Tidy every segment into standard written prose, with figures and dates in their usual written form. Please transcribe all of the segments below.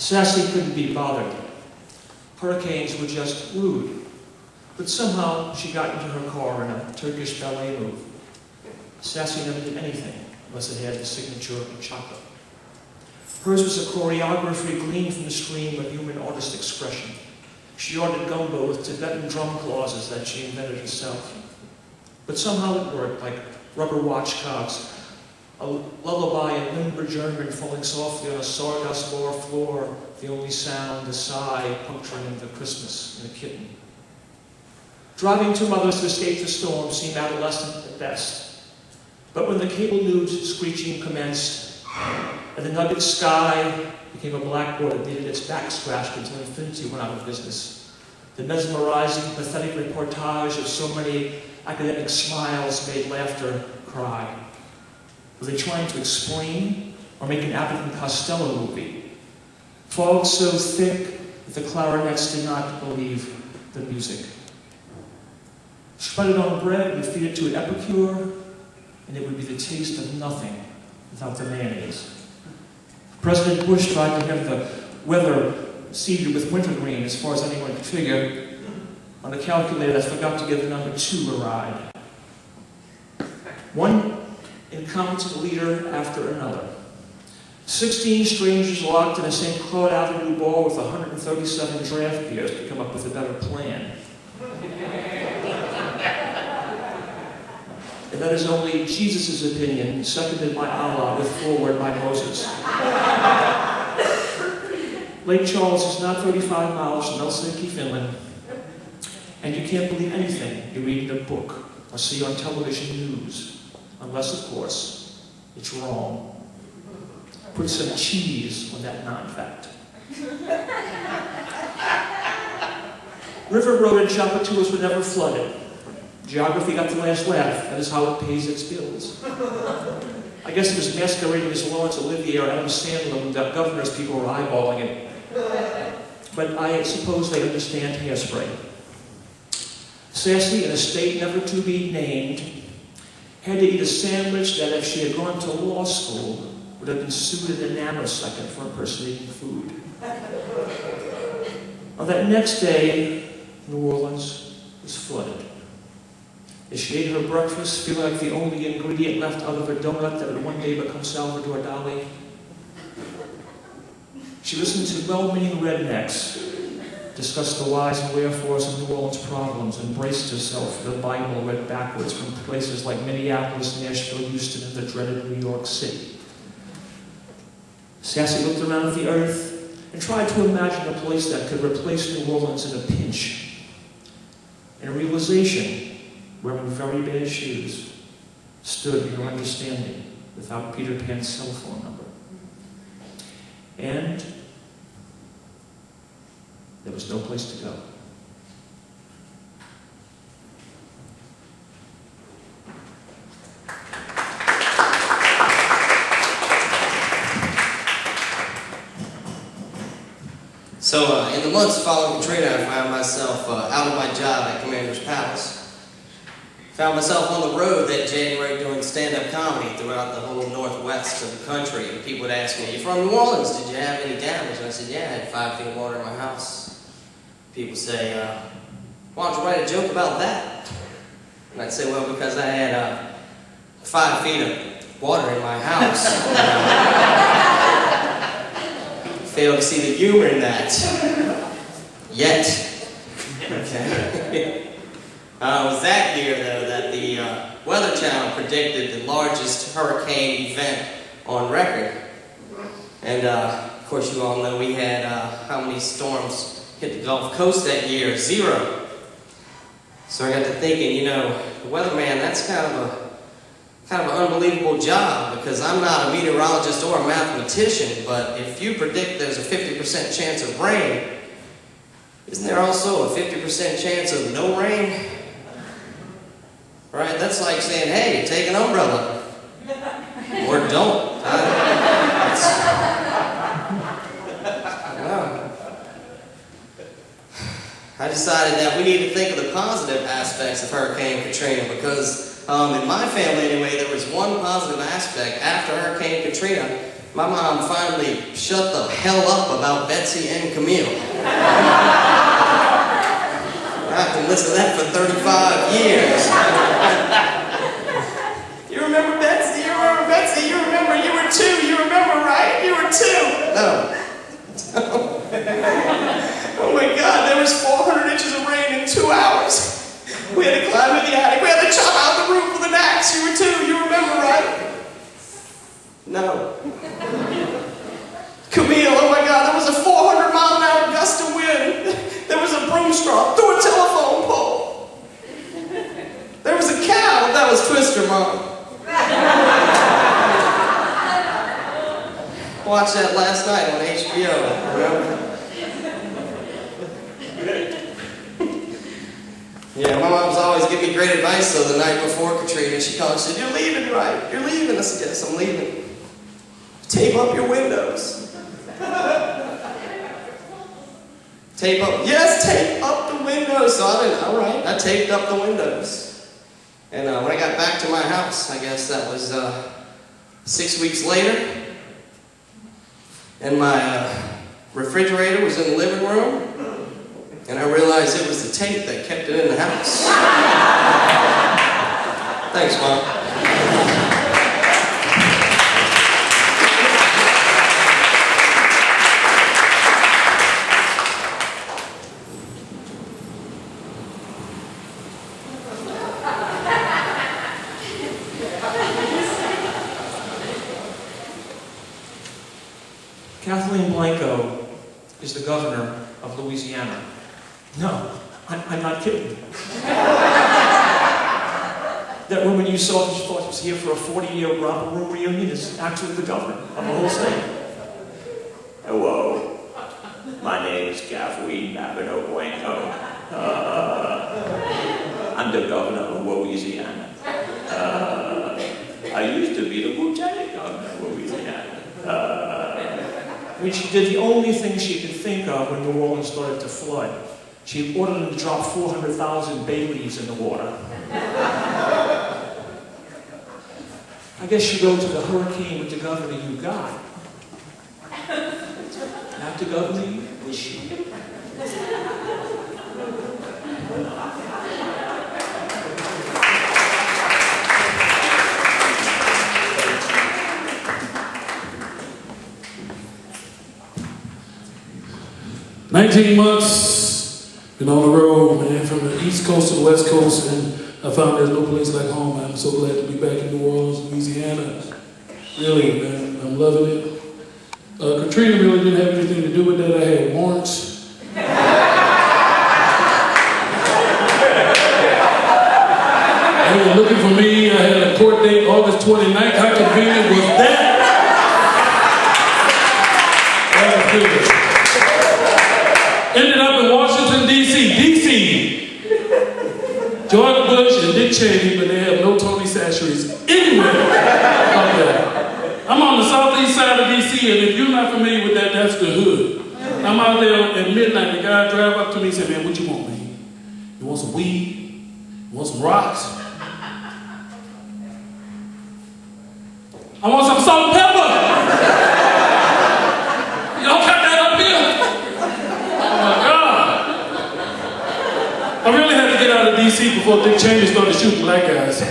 Sassy couldn't be bothered. Hurricanes were just rude. But somehow she got into her car in a Turkish ballet move. Sassy never did anything unless it had the signature of chocolate. Hers was a choreography gleaned from the stream of human artist expression. She ordered gumbo with Tibetan drum clauses that she invented herself. But somehow it worked, like rubber watch cogs, a lullaby in limber German falling softly on a sawdust bar floor, the only sound, a sigh puncturing the Christmas in a kitten. Driving two mothers to escape the storm seemed adolescent at best. But when the cable news screeching commenced, and the nugget sky became a blackboard that needed its back scratched until infinity went out of business, the mesmerizing, pathetic reportage of so many academic smiles made laughter cry. Were they trying to explain or make an Abbott and Costello movie? Fog so thick that the clarinets did not believe the music. Spread it on bread and feed it to an epicure, and it would be the taste of nothing without the mayonnaise. President Bush tried to have the weather seeded with wintergreen, as far as anyone could figure, on a calculator that forgot to give the number 2 a ride. One incompetent leader after another. 16 strangers locked in a St. Claude Avenue bar with 137 draft beers to come up with a better plan. And that is only Jesus' opinion, seconded by Allah, with foreword by Moses. Lake Charles is not 35 miles from Helsinki, Finland, and you can't believe anything you read in a book or see on television news, unless, of course, it's wrong. Put some cheese on that non-fact. River Road and Chapatuas were never flooded. Geography got the last laugh. That is how it pays its bills. I guess it was masquerading as Laurence Olivier or Adam Sandler when the governor's people were eyeballing it. But I suppose they understand hairspray. Sassy, in a state never to be named, had to eat a sandwich that, if she had gone to law school, would have been sued in a nanosecond for impersonating food. On that next day, New Orleans was flooded. As she ate her breakfast, feeling like the only ingredient left out of her donut that would one day become Salvador Dali, she listened to well-meaning rednecks discuss the whys and wherefores of New Orleans problems, and braced herself for the Bible read backwards from places like Minneapolis, Nashville, Houston, and the dreaded New York City. Sassy looked around at the earth and tried to imagine a place that could replace New Orleans in a pinch. And a realization, wearing very bad shoes, stood in her understanding without Peter Pan's cell phone number. And there was no place to go. So in the months following Katrina, I found myself out of my job at Commander's Palace. Found myself on the road that January doing stand-up comedy throughout the whole northwest of the country. And people would ask me, "You from New Orleans? Did you have any damage?" And I said, "Yeah, I had 5 feet of water in my house." People say, "Why don't you write a joke about that?" And I'd say, "Well, because I had 5 feet of water in my house." Failed to see the humor in that. Yet. Okay. It was that year, though, that the Weather Channel predicted the largest hurricane event on record. And, of course, you all know we had how many storms hit the Gulf Coast that year? 0. So I got to thinking, you know, the weatherman, that's kind of an unbelievable job, because I'm not a meteorologist or a mathematician, but if you predict there's a 50% chance of rain, isn't there also a 50% chance of no rain? Right? That's like saying, "Hey, take an umbrella." Or don't. I decided that we need to think of the positive aspects of Hurricane Katrina, because in my family anyway, there was one positive aspect. After Hurricane Katrina, my mom finally shut the hell up about Betsy and Camille. I've been listening to that for 35 years. You remember Betsy? You remember Betsy? You remember you were 2. You remember, right? You were 2. No. Oh my God, there was 400 inches of rain in 2 hours. We had to climb in the attic. We had to chop out the roof with an axe. You were 2. You remember, right? No. Camille, oh my God, there was a 400-mile-an-hour gust of wind. There was a broom straw through a telephone pole. There was a cow. That was Twister, Mom. Watched that last night on HBO, remember? Yeah, my mom's always giving me great advice, though, the night before Katrina. She called and said, "You're leaving, right? You're leaving." I said, "Yes, I'm leaving. Tape up your windows." Tape up, yes, tape up the windows. So all right, I taped up the windows. And when I got back to my house, I guess that was 6 weeks later, and my refrigerator was in the living room, and I realized it was the tape that kept it in the house. Thanks, Mom. Kathleen Blanco is the governor of Louisiana. No, I'm not kidding. That woman you saw who thought was here for a 40-year romper room reunion is actually the governor of the whole state. Hello, my name is Kathleen Blanco. I'm the governor of Louisiana. I used to be the lieutenant governor of Louisiana. I mean, she did the only thing she could think of when New Orleans started to flood. She ordered them to drop 400,000 bay leaves in the water. I guess you go to the hurricane with the governor you got. Not the governor you wish you could. "19 months, been on the road, man, from the East Coast to the West Coast, and I found there's no place like home, man. I'm so glad to be back in New Orleans, Louisiana. Really, man, I'm loving it. Katrina really didn't have anything to do with that. I had warrants. They were looking for me. I had a court date August 29th. How convenient was that? That was good. Ended up in Washington, D.C. George Bush and Dick Cheney, but they have no Tony Sacheries anywhere out there. I'm on the southeast side of D.C., and if you're not familiar with that, that's the hood. I'm out there at midnight, the guy drive up to me and say, "Man, what you want, man? You want some weed? You want some rocks? I want some salt and pepper. Y'all got that up here?" Oh my God. I really had to get out of D.C. before Dick Cheney started shooting black guys.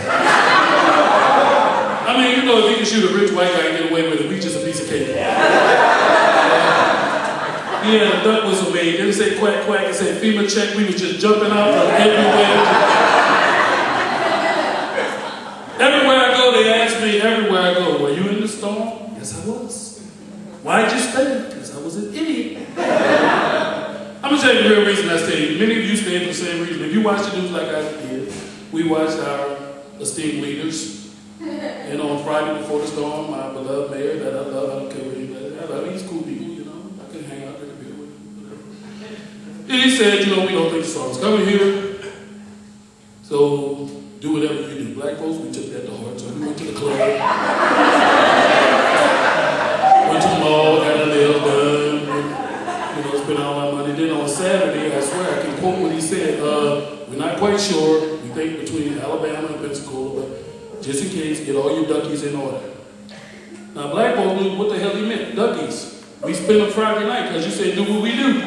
I mean, you know, if he can shoot a rich white guy and get away with it, we just a piece of cake. He had a duck whistle made. They didn't say quack quack, it said FEMA check. We was just jumping out from everywhere. Everywhere I go, they ask me, everywhere I go, "Were you in the storm?" Yes, I was. "Why'd you stay?" Because I was an idiot. I'm going to tell you the real reason I stayed. Many of you stayed for the same reason. If you watch the news like I did, we watched our esteemed leaders. And on Friday before the storm, my beloved mayor that I love, I don't care what he does. I love him, he's cool people, you know. I could hang out, drink a beer with him, whatever. And he said, "You know, we don't think the storm's coming here. So do whatever you do." Black folks, we took that to heart. So we went to the club. Went to the mall, got our nails done. You know, spent all our money. Then on Saturday, I swear, I can quote what he said. "We're not quite sure. We think between Alabama and Pensacola, but just in case, get all your duckies in order." Now, black folks knew what the hell he meant, duckies. We spend them Friday night because you said do what we do.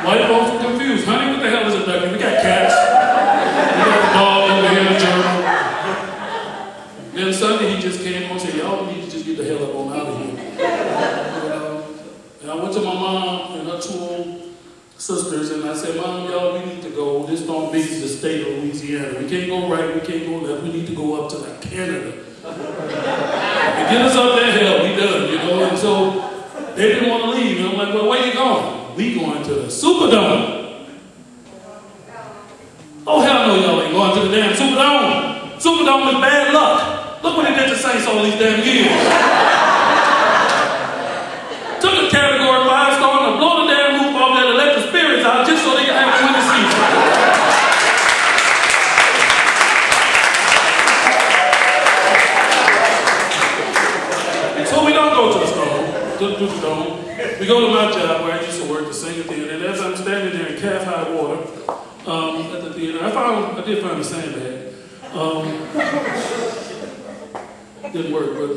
White folks were confused. Honey, what the hell is a ducky? We got cats. We got the dog over here in the journal. Then Sunday he just came on and said, y'all need to just get the hell up on out of here. And I went to my mom and her two sisters and I said, Mom, y'all, we need to go. This don't be the state of Louisiana. We can't go right, we can't go left. We need to go up to like Canada. And get us up that hill, we done, you know. And so they didn't want to leave. And I'm like, well, where you going? We going to the Superdome. Oh, hell no, y'all ain't going to the damn Superdome. Superdome is bad luck. Look what they did to Saints all these damn years. Took a category 5 star and blow the damn roof off there to let the spirits out just so they can have a winning season. So we don't go to the Stone, to the Dome. We go to my job where I used to work, the Singer Theater, and as I'm standing there in calf high water at the theater, I did find a sandbag. Didn't work, but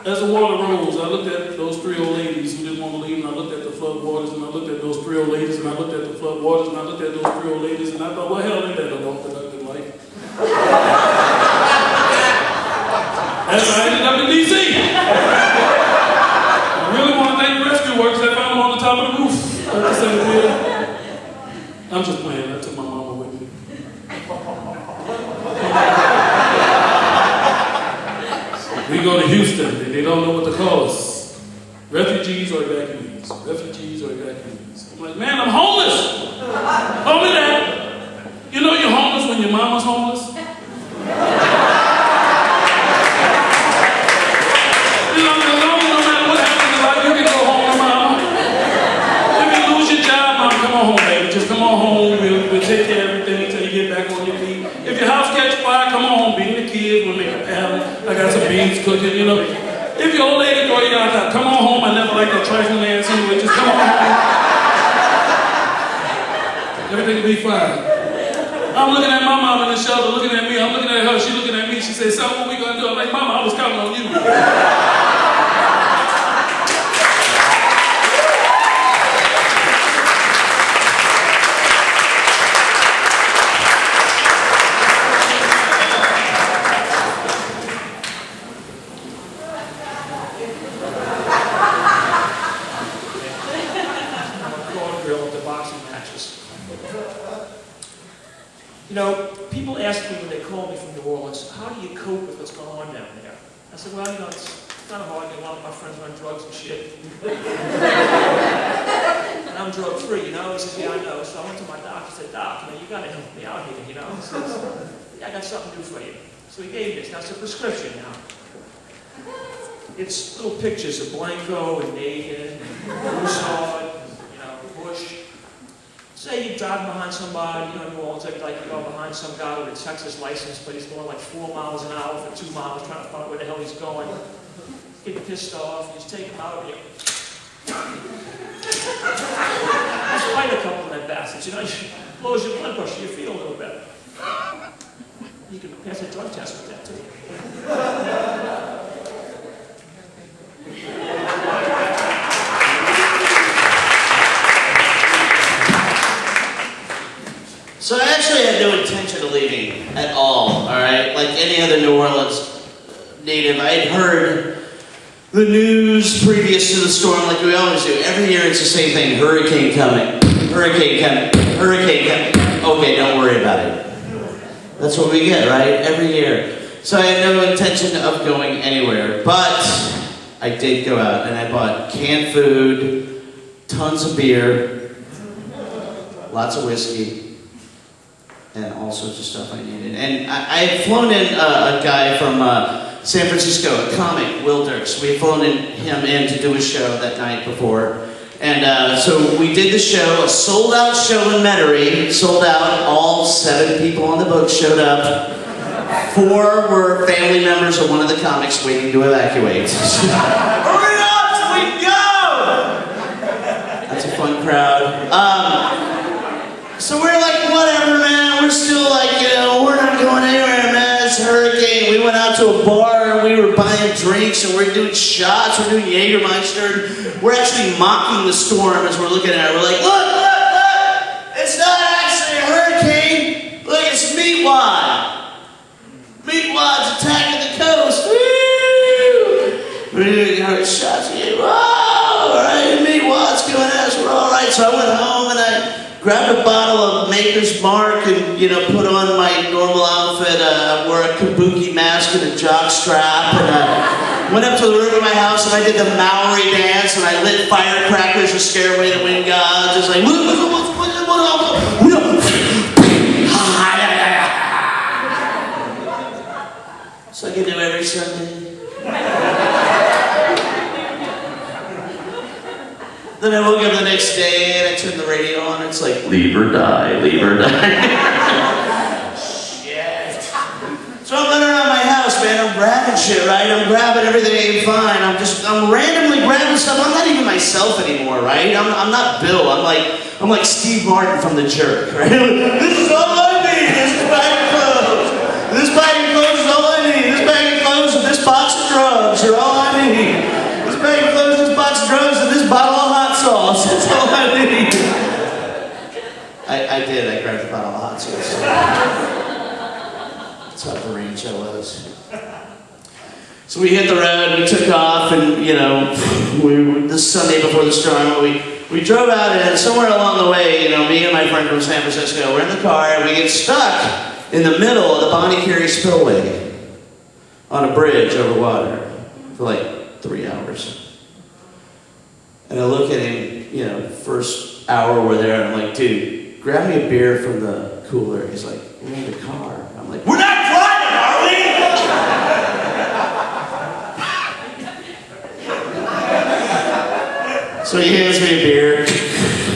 as the water rose, I looked at those 3 old ladies who didn't want to leave, and I looked at the flood waters, and I looked at those 3 old ladies, and I looked at the flood waters, and I looked at those 3 old ladies, and I thought, well, hell, ain't that a productive life? That's why I ended up in D.C. I really want to thank the rescue workers that found them on the top of the roof at the Singer Theater. I'm just playing. I took my mama with me. We go to Houston, and they don't know what to call us. Refugees or evacuees. Refugees or evacuees. I'm like, man, I'm homeless. Hold me that. You know you're homeless when your mama's homeless? You know, no matter what happens in life, you can go home to mama. If you lose your job, mom, come on home, baby. Just come on home. We'll take care of everything until you get back on your feet. If your house catch fire, come on home. Being the kids, we'll make a paddle. I got some beans cooking, you know. If your old lady throw you out, come on home. I never like that trifling ass anyway. Just come on home. Everything will be fine. I'm looking at my mom in the shelter, looking at me. I'm looking at her. She looking at me. She said, son, what we gonna do? I'm like, Mama, I was counting on you. You know, people ask me when they call me from New Orleans, how do you cope with what's going on down there? I said, well, you know, it's kind of hard. A lot of my friends are on drugs and shit. And I'm drug-free, you know? He says, yeah, I know. So I went to my doc. He said, Doc, you know, you got to help me out here, you know? He says, yeah, I got something to do for you. So he gave me this. Now, it's a prescription now. It's little pictures of Blanco and Nagin and Broussard, you know, Bush. Say you're driving behind somebody, you know, New Orleans, like you go behind some guy with a Texas license, but he's going like 4 miles an hour for 2 miles, trying to find out where the hell he's going. Get pissed off, you just take him out of here. Just fight a couple of that bastards, you know, you blows your blood pressure, you feel a little better. You can pass a drug test with that too. So I actually had no intention of leaving at all right? Like any other New Orleans native, I had heard the news previous to the storm like we always do. Every year it's the same thing, hurricane coming, hurricane coming, hurricane coming. Okay, don't worry about it. That's what we get, right? Every year. So I had no intention of going anywhere, but I did go out and I bought canned food, tons of beer, lots of whiskey, and all sorts of stuff I needed. And I had flown in a guy from San Francisco, a comic, Will Dykes. We had flown him in to do a show that night before. And so we did the show, a sold-out show in Metairie, sold out. All 7 people on the boat showed up. 4 were family members of one of the comics waiting to evacuate. Hurry up so we can go! That's a fun crowd. So we're like, whatever, man. We're still like, you know, we're not going anywhere, man. last hurricane, we went out to a bar and we were buying drinks and we're doing shots, we're doing Jägermeister. We're actually mocking the storm as we're looking at it. We're like, look, look, look! It's not actually a hurricane. Look, it's Meatwad. Meatwad's attacking the coast. Woo! We're doing our shots again. Whoa! All right, Meatwad's going at us. We're all right. So I went home and I grabbed a bottle of Maker's Mark and, put on my normal outfit. I wore a kabuki mask and a jock strap. And I went up to the roof of my house and I did the Maori dance and I lit firecrackers to scare away the wind gods. Just like, so I can do every Sunday. Then I woke up the next day and I turned the radio on and it's like, leave or die, leave or die. Shit. So I'm running around my house, man. I'm grabbing shit, right? I'm grabbing everything fine. I'm randomly grabbing stuff. I'm not even myself anymore, right? I'm not Bill. I'm like Steve Martin from The Jerk, right? This is all I need. This bag of clothes. This bag of clothes is all I need. This bag of clothes and this box of drugs are all I need. This bag of clothes, this box of drugs, and this bottle of hot sauce. That's all I need. I did. I grabbed a bottle of hot sauce. That's how deranged I was. So we hit the road, we took off, and, this Sunday before the storm, we drove out, and somewhere along the way, me and my friend from San Francisco, we're in the car, and we get stuck in the middle of the Bonnie Carrey spillway on a bridge over water for like 3 hours. And I look at him, first hour we're there, and I'm like, dude, grab me a beer from the cooler. He's like, we're in the car. I'm like, we're not driving, are we? So he hands me a beer.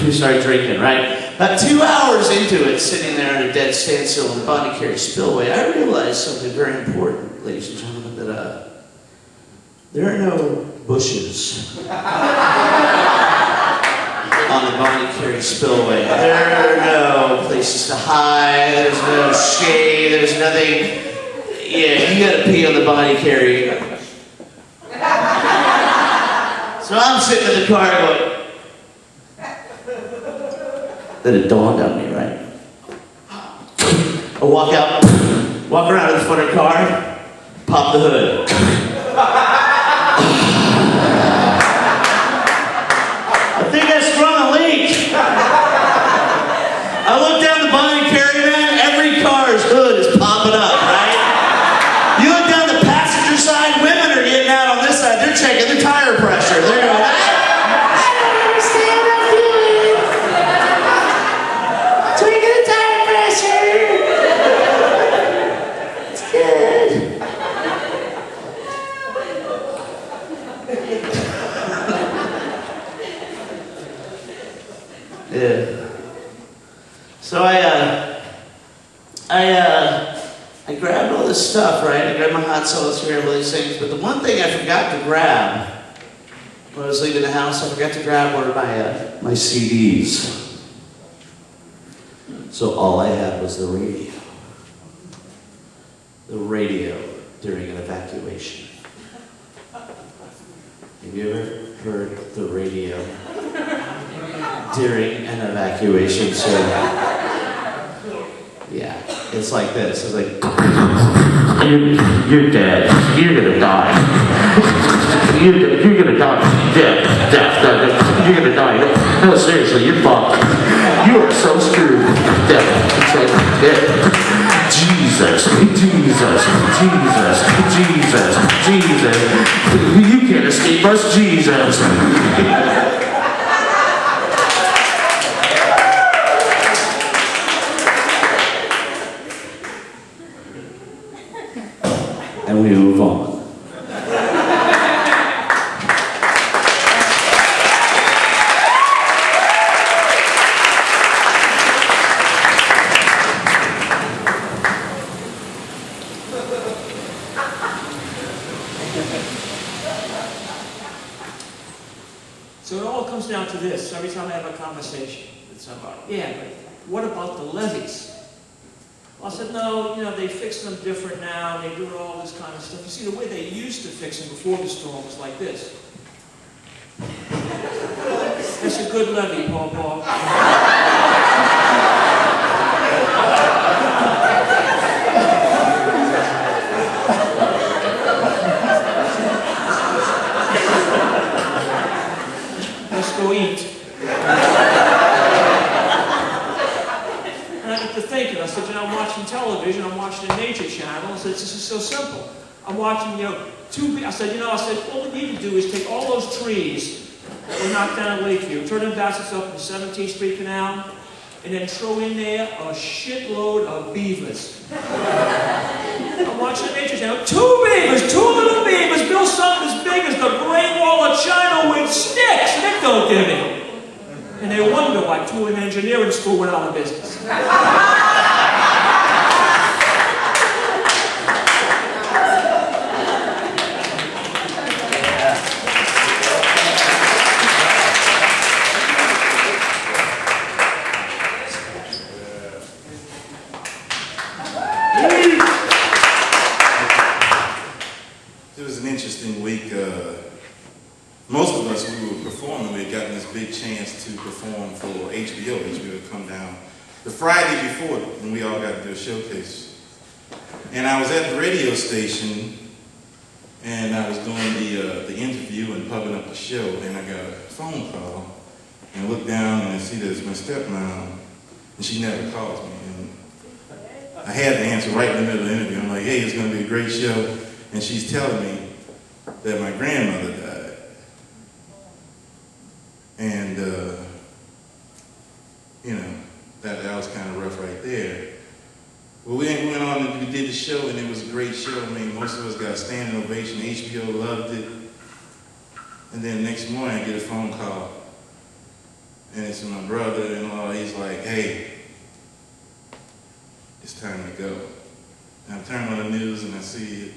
We start drinking, right? About 2 hours into it, sitting there at a dead standstill in the Bonnie Carrey spillway, I realized something very important, ladies and gentlemen, that there are no bushes on the Bonnie Carrey spillway. There are no places to hide. There's no shade. There's nothing. Yeah, you gotta pee on the Bonnie Carrey. So I'm sitting in the car going. Then it dawned on me, right? I walk around to the front of the car, pop the hood. I think I sprung a leak. I look down the Bonnie Carrey, man, every car's hood is popping up, right? You look down the passenger side, women are getting out on this side, they're checking the tire pressure. They're going, I don't understand what I'm doing. Checking the tire pressure. It's good. Yeah. So I grabbed all this stuff, right? I grabbed my hot sauce, grabbed all these things, but the one thing I forgot to grab when I was leaving the house, I forgot to grab one of my CDs. So all I had was the radio. The radio during an evacuation. Have you ever heard the radio during an evacuation? So, yeah, it's like this. It's like, you're dead. You're gonna die. You're gonna die. Death. You're gonna die. No, seriously, you're fucked. You are so screwed. Death. It's like, death. Jesus. You can't escape us, Jesus. And we move on. So it all comes down to this. Every time I have a conversation with somebody, yeah, but what about the levees? I said, no, they fix them different now, and they do all this kind of stuff. You see, the way they used to fix them before the storm was like this. That's a good levy, Paw. Let's go eat. And I got to thinking, I said, I'm watching television, I'm watching the Nature Channel. I said, this is so simple. I'm watching, I said, all we need to do is take all those trees that were knocked down in Lakeview, turn them baskets up in the 17th Street Canal, and then throw in there a shitload of beavers. I'm watching the Nature Channel. 2 beavers, 2 little beavers, build something as big as the Great Wall of China with sticks. Nick don't give me. And they wonder why 2 in engineering school went out of business. It was an interesting week. Most of us, we were performing, we had gotten this big chance to perform for HBO. HBO had come down the Friday before, and we all got to do a showcase. And I was at the radio station, and I was doing the interview and pubbing up the show, and I got a phone call, and I looked down and I see there's my stepmom, and she never calls me. And I had to answer right in the middle of the interview. I'm like, hey, it's going to be a great show. And she's telling me that my grandmother died. And, that was kind of rough right there. Well, we went on and we did the show, and it was a great show. I mean, most of us got a standing ovation. HBO loved it. And then next morning, I get a phone call. And it's my brother-in-law. He's like, hey, it's time to go. And I turn on the news, and I see it.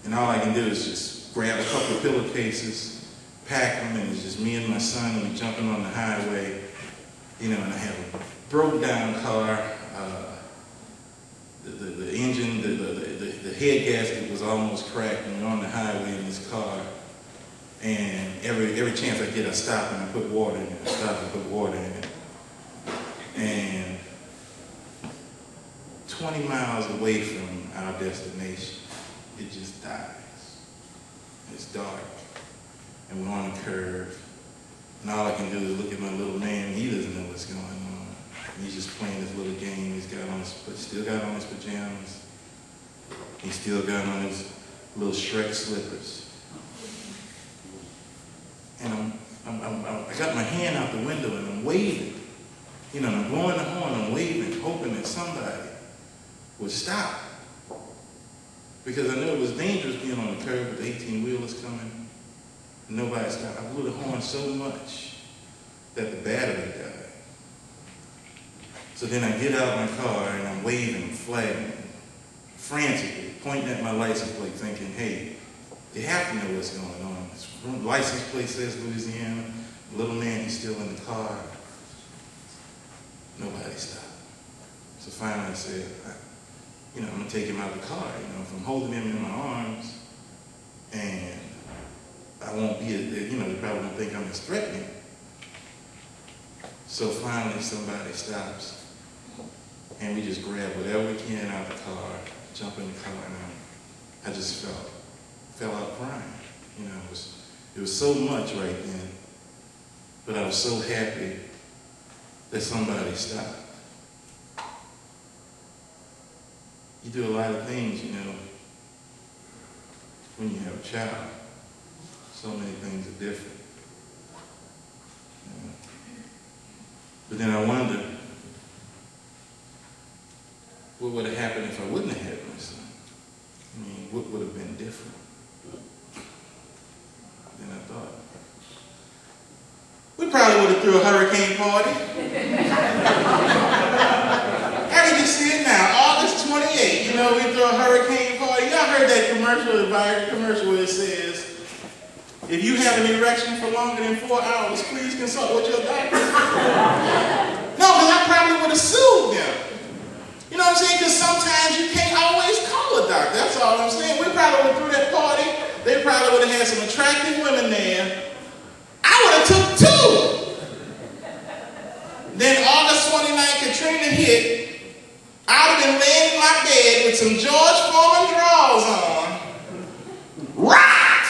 And all I can do is just grab a couple of pillowcases, pack them, and it's just me and my son, and we jumping on the highway, and I have a broke down car, the engine, the head gasket was almost cracked, and we're on the highway in this car, and every chance I get, I stop and I put water in it, I stop and put water in it. And 20 miles away from our destination, it just dies. It's dark, and we're on a curve, and all I can do is look at my little man. He doesn't know what's going on. He's just playing his little game. Still got on his pajamas. He still got on his little Shrek slippers. And I got my hand out the window and I'm waving. And I'm blowing the horn, I'm waving, hoping that somebody would stop. Because I knew it was dangerous being on the curb with 18-wheelers coming. And nobody stopped. I blew the horn so much that the battery died. So then I get out of my car and I'm waving, flagging, frantically, pointing at my license plate thinking, hey, they have to know what's going on. This license plate says Louisiana. The little man, he's still in the car. Nobody stopped. So finally I said, I'm going to take him out of the car. If I'm holding him in my arms, and I won't be, they probably won't think I'm as threatening. So finally somebody stops, and we just grab whatever we can out of the car, jump in the car, and I just fell out crying. It was so much right then, but I was so happy that somebody stopped. You do a lot of things, when you have a child. So many things are different. But then I wonder, what would have happened if I wouldn't have had my son? What would have been different? Then I thought, we probably would have threw a hurricane party. I can just see it now, August 28th, we throw a hurricane party. Y'all heard that commercial, the Viagra commercial, where it says, if you have an erection for longer than 4 hours, please consult with your doctor. No, because I probably would have sued them. what I'm saying? Because sometimes you can't always call a doctor. That's all I'm saying. We probably went through that party. They probably would have had some attractive women there. I would have took two. Then August 29th, Katrina hit. I would have been laying in my bed with some George Foreman drawers on. Right!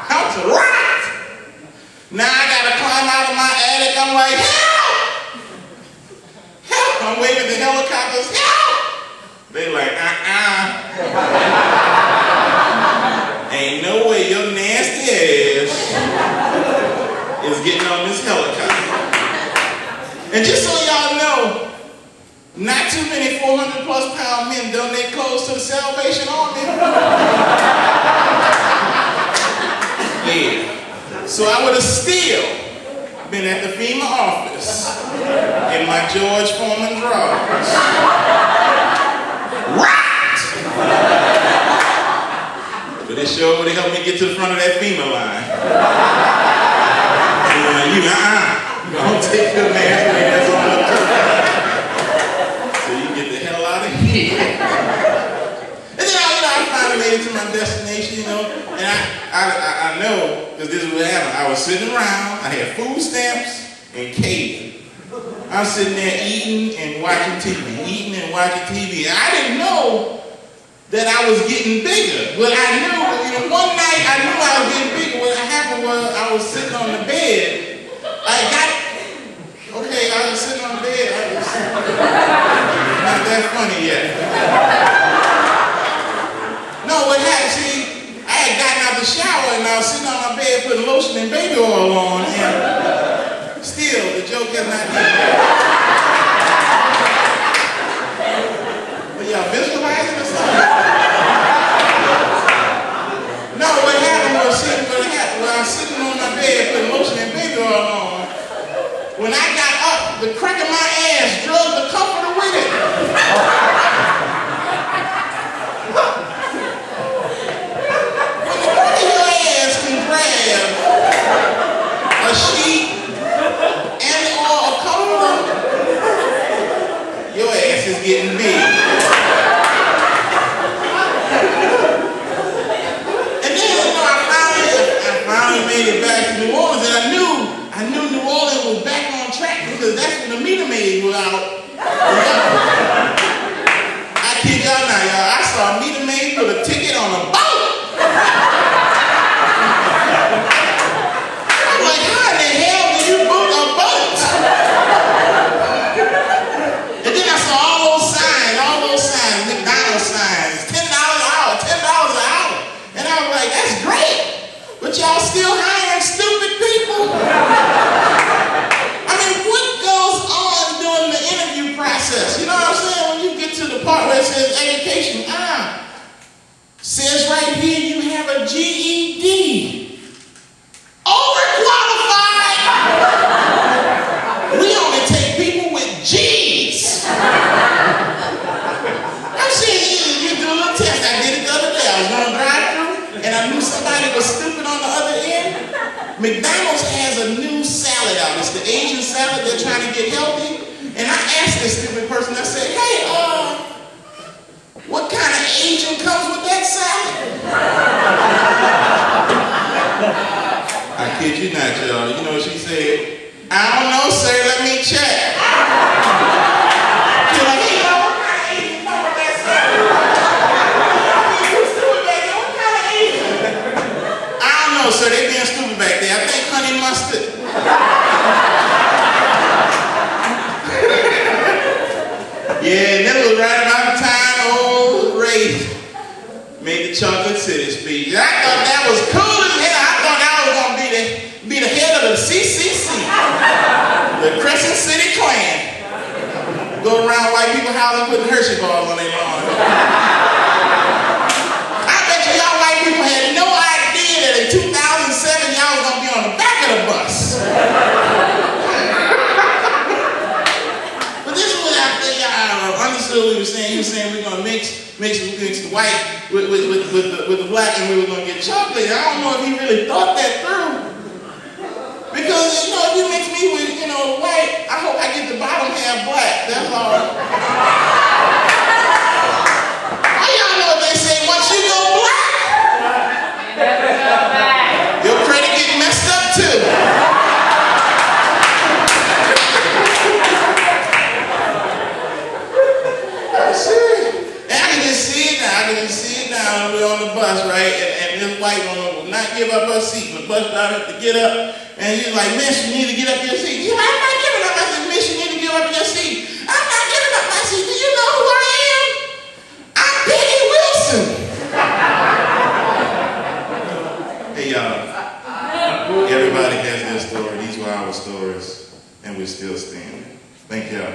I was right! Now I gotta climb out of my attic. I'm like, help! Help! I'm waving the helicopters, help! They like, Ain't no way your nasty ass is getting on this helicopter. And just so y'all know, not too many 400+ pound men donate clothes to the Salvation Army. Yeah. So I would have still been at the FEMA office in my George Foreman drawers. Right! But it sure would have helped me get to the front of that FEMA line. Don't take your nasty ass on up to the so you get the hell out of here. And then I finally made it to my destination, and I know, because this is what happened. I was sitting around, I had food stamps and cake. I'm sitting there eating and watching TV, and I didn't know that I was getting bigger. But I knew, one night I knew I was getting bigger. What happened was I was sitting on the bed. I was sitting on the bed. Not that funny yet. No, what happened, see, I had gotten out the shower and I was sitting on my bed putting lotion and baby oil on, and still, the joke has not hit. But y'all visualizing or something? No, what happened was, when I was sitting on my bed putting lotion and baby oil on, when I got up, the crack of my ass drug the comforter with it. When the crack of your ass can grab a sheet and/or a comforter, your ass is getting big. And then, I finally made it back to New Orleans, and I knew New Orleans was back on track because that's when the meter maid was out. I kid y'all now, y'all. I saw a meter maid put a ticket on a boat. I'm like, how in the hell do you book a boat? And then I saw all those signs, McDonald's signs, $10 an hour, $10 an hour. And I was like, that's great, but y'all still hiring stupid people. You know what I'm saying? When you get to the part where it says education, says right here you have a GED. Overqualified! We only take people with G's. I'm saying you do a little test. I did it the other day. I was going to drive through and I knew somebody was stupid on the other end. McDonald's has a new salad out. It's the Asian salad. They're trying to get healthy. And I asked this stupid person, I said, hey, what kind of Asian comes with that salad? I kid you not, y'all. You know what she said? I don't know, sir, let me check. She's like, hey, what kind of Asian comes with that salad? What kind of Asian? I don't know, sir, they being stupid back there. I think honey mustard. Yeah, and that was right about the time old Ray made the Chocolate City speech. I thought that was cool as hell. I thought I was going to be the head of the CCC, the Crescent City Clan. Go around white people housing putting Hershey bars on their lawn. I bet you y'all white people had no idea that in 2007 y'all was going to be on the back of the bus. Understood what he was saying. He was saying we're gonna mix the white with the black, and we were gonna get chocolate. I don't know if he really thought that through, because if you mix me with the white, I hope I get the bottom half half black, that's all. How y'all know they say once you go black, your credit get messed up too. And I can just see it now. We're on the bus, right? And this white woman will not give up her seat. The bus driver has to get up. And he's like, miss, you need to get up your seat. She's like, I'm not giving up. I said, miss, you need to give up your seat. I'm not giving up my seat. Do you know who I am? I'm Peggy Wilson. Hey, y'all. Everybody has their story. These were our stories. And we're still standing. Thank y'all.